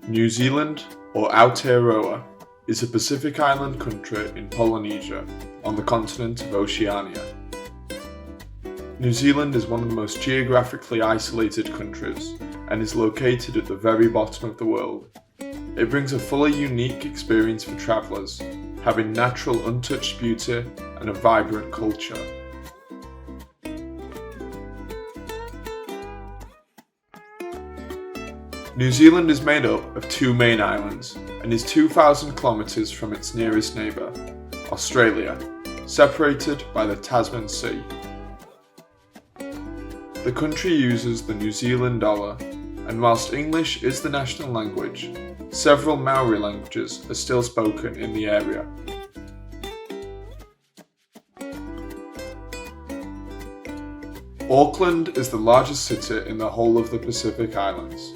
New Zealand, or Aotearoa, is a Pacific island country in Polynesia, on the continent of Oceania. New Zealand is one of the most geographically isolated countries and is located at the very bottom of the world. It brings a fully unique experience for travellers, having natural untouched beauty and a vibrant culture. New Zealand is made up of two main islands and is 2,000 kilometres from its nearest neighbour, Australia, separated by the Tasman Sea. The country uses the New Zealand dollar, and whilst English is the national language, several Maori languages are still spoken in the area. Auckland is the largest city in the whole of the Pacific Islands,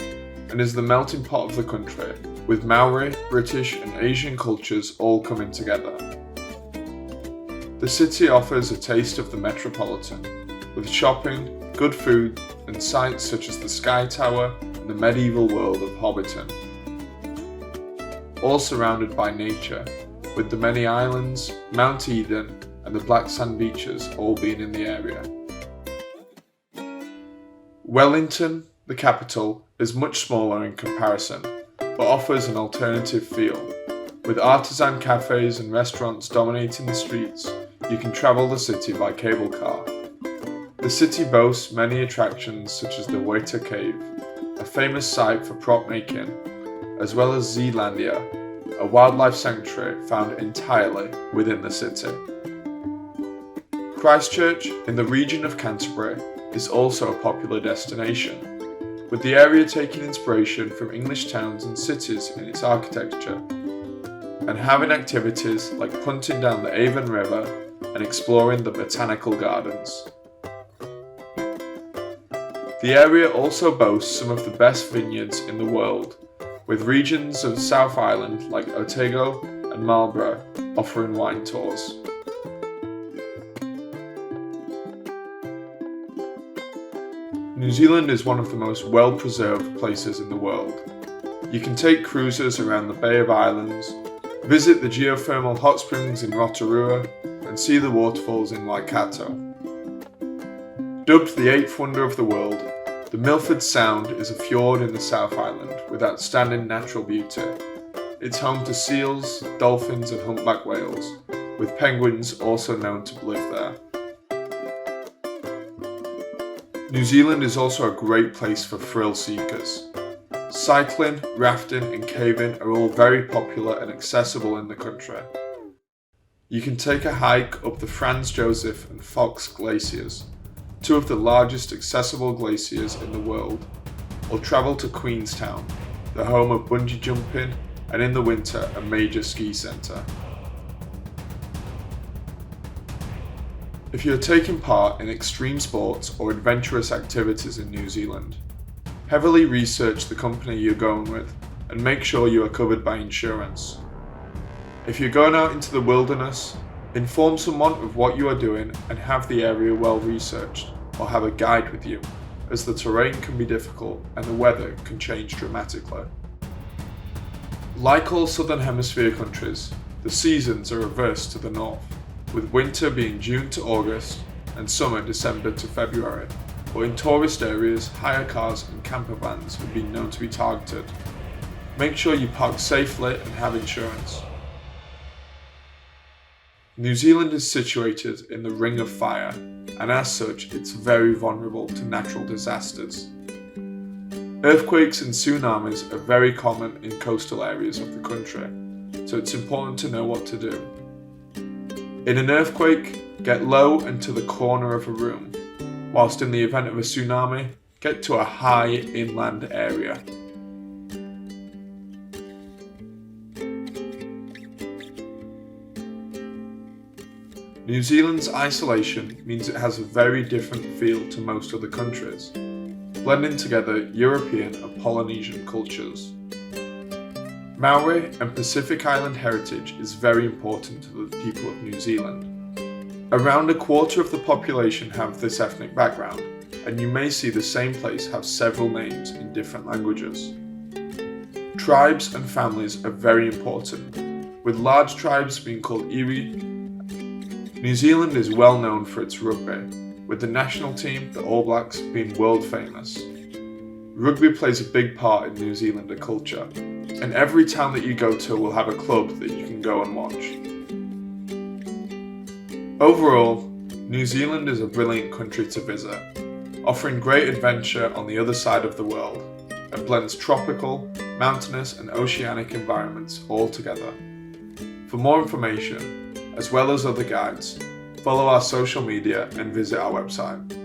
and is the melting pot of the country, with Maori, British and Asian cultures all coming together. The city offers a taste of the metropolitan, with shopping, good food and sights such as the Sky Tower and the medieval world of Hobbiton. All surrounded by nature, with the many islands, Mount Eden and the black sand beaches all being in the area. Wellington, the capital, is much smaller in comparison, but offers an alternative feel. With artisan cafes and restaurants dominating the streets, you can travel the city by cable car. The city boasts many attractions such as the Waiter Cave, a famous site for prop making, as well as Zealandia, a wildlife sanctuary found entirely within the city. Christchurch, in the region of Canterbury, is also a popular destination, with the area taking inspiration from English towns and cities in its architecture, and having activities like punting down the Avon River and exploring the botanical gardens. The area also boasts some of the best vineyards in the world, with regions of South Island like Otago and Marlborough offering wine tours. New Zealand is one of the most well-preserved places in the world. You can take cruises around the Bay of Islands, visit the geothermal hot springs in Rotorua, and see the waterfalls in Waikato. Dubbed the eighth wonder of the world, the Milford Sound is a fjord in the South Island with outstanding natural beauty. It's home to seals, dolphins and humpback whales, with penguins also known to live there. New Zealand is also a great place for thrill seekers. Cycling, rafting and caving are all very popular and accessible in the country. You can take a hike up the Franz Josef and Fox glaciers, two of the largest accessible glaciers in the world, or travel to Queenstown, the home of bungee jumping and in the winter a major ski centre. If you're taking part in extreme sports or adventurous activities in New Zealand, heavily research the company you're going with and make sure you are covered by insurance. If you're going out into the wilderness, inform someone of what you are doing and have the area well researched, or have a guide with you, as the terrain can be difficult and the weather can change dramatically. Like all Southern Hemisphere countries, the seasons are reversed to the north, with winter being June to August and summer December to February, but in tourist areas, hire cars and camper vans have been known to be targeted. Make sure you park safely and have insurance. New Zealand is situated in the Ring of Fire, and as such it's very vulnerable to natural disasters. Earthquakes and tsunamis are very common in coastal areas of the country, so it's important to know what to do. In an earthquake, get low and to the corner of a room, whilst in the event of a tsunami, get to a high inland area. New Zealand's isolation means it has a very different feel to most other countries, blending together European and Polynesian cultures. Maori and Pacific Island heritage is very important to the people of New Zealand. Around a quarter of the population have this ethnic background, and you may see the same place have several names in different languages. Tribes and families are very important, with large tribes being called iwi. New Zealand is well known for its rugby, with the national team, the All Blacks, being world famous. Rugby plays a big part in New Zealander culture, and every town that you go to will have a club that you can go and watch. Overall, New Zealand is a brilliant country to visit, offering great adventure on the other side of the world, and blends tropical, mountainous and oceanic environments all together. For more information, as well as other guides, follow our social media and visit our website.